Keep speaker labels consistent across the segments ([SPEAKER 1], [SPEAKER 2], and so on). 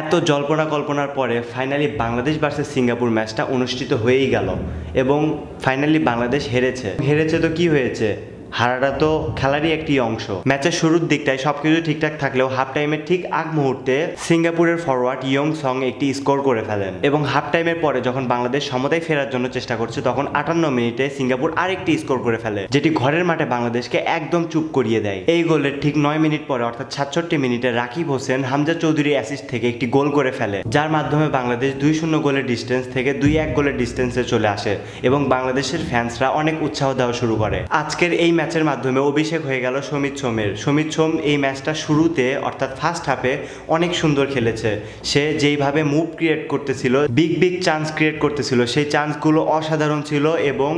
[SPEAKER 1] এত জল্পনা কল্পনার পরে ফাইনালি বাংলাদেশ ভার্সেস সিঙ্গাপুর ম্যাচটা অনুষ্ঠিত হয়েই গেল এবং ফাইনালি বাংলাদেশ হেরেছে তো কি হয়েছে, হারাটা তো খেলারই একটি অংশ। ম্যাচের শুরুর দিকটায় সবকিছু ঠিকঠাক থাকলেও হাফ টাইমের ঠিক আগ মুহূর্তে সিঙ্গাপুরের ফরওয়ার্ড ইয়ং সং একটি স্কোর করে ফেলেন এবং হাফ টাইমের পরে যখন বাংলাদেশ সমতায় ফেরার জন্য চেষ্টা করছে তখন 58 মিনিটে সিঙ্গাপুর আরেকটি স্কোর করে ফেলে, যেটি ঘরের মাঠে বাংলাদেশকে একদম চুপ করিয়ে দেয়। এই গোলের ঠিক 9 মিনিট পরে অর্থাৎ 66 মিনিটে রাকিব হোসেন হামজা চৌধুরী অ্যাসিস্ট থেকে একটি গোল করে ফেলে, যার মাধ্যমে বাংলাদেশ 2-0 গোলের ডিস্টেন্স থেকে 2-1 গোলের ডিস্টেন্সে চলে আসে এবং বাংলাদেশের ফ্যান্সরা অনেক উৎসাহ দেওয়া শুরু করে। আজকের এই ম্যাচের মাধ্যমে অভিষেক হয়ে গেল সমিত সোম এই ম্যাচটা শুরুতে অর্থাৎ ফার্স্ট হাফে অনেক সুন্দর খেলেছে। সে যেইভাবে মুভ ক্রিয়েট করতেছিল, বিগ চান্স ক্রিয়েট করতেছিল, সেই চান্সগুলো অসাধারণ ছিল এবং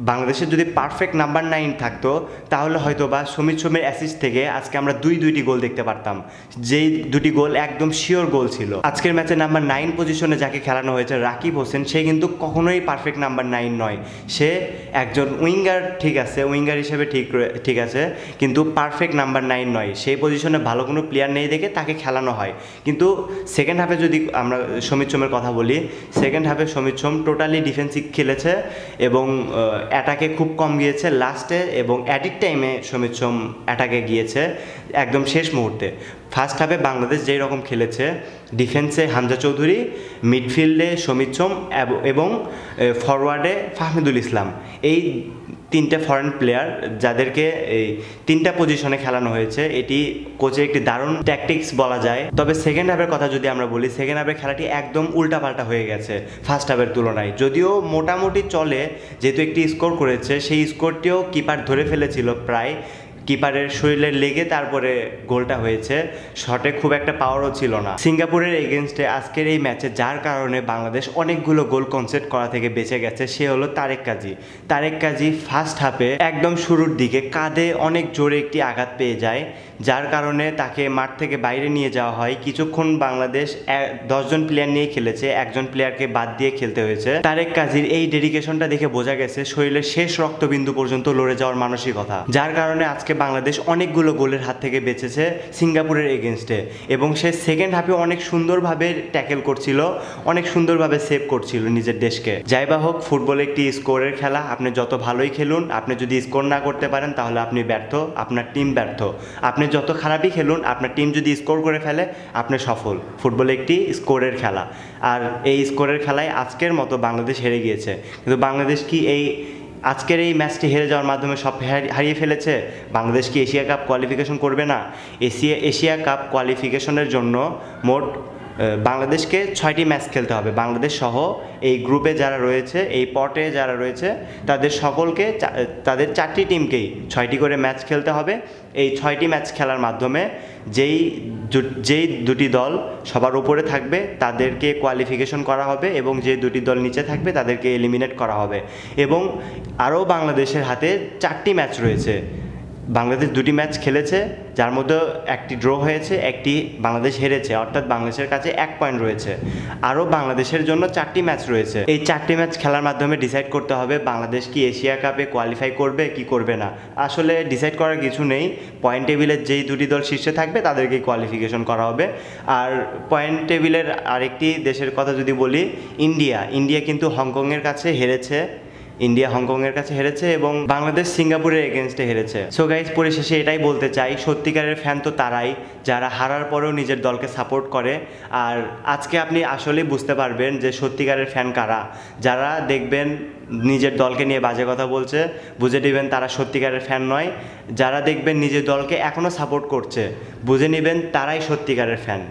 [SPEAKER 1] বাংলাদেশের যদি পারফেক্ট নাম্বার 9 থাকতো তাহলে হয়তো বা সমিত সোমের অ্যাসিস্ট থেকে আজকে আমরা দুইটি গোল দেখতে পারতাম, যেই দুটি গোল একদম শিওর গোল ছিল। আজকের ম্যাচে নাম্বার 9 পজিশনে যাকে খেলানো হয়েছে রাকিব হোসেন, সে কিন্তু কখনোই পারফেক্ট নাম্বার 9 নয়। সে একজন উইঙ্গার, ঠিক আছে, উইঙ্গার হিসেবে ঠিক আছে, কিন্তু পারফেক্ট নাম্বার 9 নয়। সেই পজিশনে ভালো কোনো প্লেয়ার নেই দেখে তাকে খেলানো হয়। কিন্তু সেকেন্ড হাফে যদি আমরা সমিত সোমের কথা বলি, সেকেন্ড হাফে সমিত সোম টোটালি ডিফেন্সিভ খেলেছে এবং অ্যাটাকে খুব কম গিয়েছে লাস্টে, এবং অ্যাডিট টাইমে সমিত সোম অ্যাটাকে গিয়েছে একদম শেষ মুহূর্তে। ফার্স্ট হাফে বাংলাদেশ যেই রকম খেলেছে, ডিফেন্সে হামজা চৌধুরী, মিডফিল্ডে সমিত সোম এবং ফরওয়ার্ডে ফাহমিদুল ইসলাম, এই 3টে ফরেন প্লেয়ার যাদেরকে এই 3টা পজিশনে খেলানো হয়েছে, এটি কোচের একটি দারুণ ট্যাকটিক্স বলা যায়। তবে সেকেন্ড হাফের কথা যদি আমরা বলি, সেকেন্ড হাফের খেলাটি একদম উল্টাপাল্টা হয়ে গেছে ফার্স্ট হাফের তুলনায়। যদিও মোটামুটি চলে, যেহেতু একটি স্কোর করেছে, সেই স্কোরটিও কিপার ধরে ফেলেছিল প্রায়, কিপারের শরীরে লেগে তারপরে গোলটা হয়েছে, শটে খুব একটা পাওয়ারও ছিল না সিঙ্গাপুরের এগেনস্টে। আজকের এই ম্যাচে যার কারণে বাংলাদেশ অনেকগুলো গোল কনসেপ্ট করা থেকে বেঁচে গেছে, সে হলো তারেক কাজী ফার্স্ট হাফে একদম শুরুর দিকে কাঁধে অনেক জোরে একটি আঘাত পেয়ে যায়, যার কারণে তাকে মাঠ থেকে বাইরে নিয়ে যাওয়া হয়। কিছুক্ষণ বাংলাদেশ 10 জন প্লেয়ার নিয়ে খেলেছে, একজন প্লেয়ারকে বাদ দিয়ে খেলতে হয়েছে। তারেক কাজীর এই ডেডিকেশনটা দেখে বোঝা গেছে শরীরের শেষ রক্তবিন্দু পর্যন্ত লড়ে যাওয়ার মানসিকতা, যার কারণে আজকে বাংলাদেশ অনেকগুলো গোলের হাত থেকে বেঁচেছে সিঙ্গাপুরের এগেনস্টে। এবং সে সেকেন্ড হাফে অনেক সুন্দরভাবে ট্যাকেল করছিল, অনেক সুন্দরভাবে সেভ করছিল নিজের দেশকে। যাই বা হোক, ফুটবল একটি স্কোরের খেলা। আপনি যত ভালোই খেলুন, আপনি যদি স্কোর না করতে পারেন তাহলে আপনি ব্যর্থ, আপনার টিম ব্যর্থ। আপনি যত খারাপই খেলুন, আপনার টিম যদি স্কোর করে ফেলে আপনি সফল। ফুটবল একটি স্কোরের খেলা, আর এই স্কোরের খেলায় আজকের মতো বাংলাদেশ হেরে গিয়েছে। কিন্তু বাংলাদেশ কি আজকের এই ম্যাচটি হেরে যাওয়ার মাধ্যমে সব হারিয়ে ফেলেছে? বাংলাদেশ কি এশিয়া কাপ কোয়ালিফিকেশন করবে না? এশিয়া কাপ কোয়ালিফিকেশনের জন্য মোট বাংলাদেশকে 6টি ম্যাচ খেলতে হবে। বাংলাদেশ সহ এই গ্রুপে যারা রয়েছে, এই পটে যারা রয়েছে, তাদের সকলকে, তাদের 4টি টিমকেই 6টি করে ম্যাচ খেলতে হবে। এই 6টি ম্যাচ খেলার মাধ্যমে যেই দুটি দল সবার উপরে থাকবে তাদেরকে কোয়ালিফিকেশন করা হবে এবং যে দুটি দল নিচে থাকবে তাদেরকে এলিমিনেট করা হবে। এবং আরও বাংলাদেশের হাতে 4টি ম্যাচ রয়েছে। বাংলাদেশ 2টি ম্যাচ খেলেছে, যার মধ্যে একটি ড্র হয়েছে, একটি বাংলাদেশ হেরেছে, অর্থাৎ বাংলাদেশের কাছে 1 পয়েন্ট রয়েছে। আরও বাংলাদেশের জন্য 4টি ম্যাচ রয়েছে। এই 4টি ম্যাচ খেলার মাধ্যমে ডিসাইড করতে হবে বাংলাদেশ কি এশিয়া কাপে কোয়ালিফাই করবে কি করবে না। আসলে ডিসাইড করার কিছু নেই, পয়েন্ট টেবিলের যেই দুটি দল শীর্ষে থাকবে তাদেরকেই কোয়ালিফিকেশন করা হবে। আর পয়েন্ট টেবিলের আরেকটি দেশের কথা যদি বলি, ইন্ডিয়া কিন্তু হংকংয়ের কাছে হেরেছে, এবং বাংলাদেশ সিঙ্গাপুরের এগেনস্টে হেরেছে। সো গাইজ, পরিশেষে এটাই বলতে চাই, সত্যিকারের ফ্যান তো তারাই যারা হারার পরেও নিজের দলকে সাপোর্ট করে। আর আজকে আপনি আসলেই বুঝতে পারবেন যে সত্যিকারের ফ্যান কারা। যারা দেখবেন নিজের দলকে নিয়ে বাজে কথা বলছে, বুঝে নেবেন তারা সত্যিকারের ফ্যান নয়। যারা দেখবেন নিজের দলকে এখনও সাপোর্ট করছে, বুঝে নেবেন তারাই সত্যিকারের ফ্যান।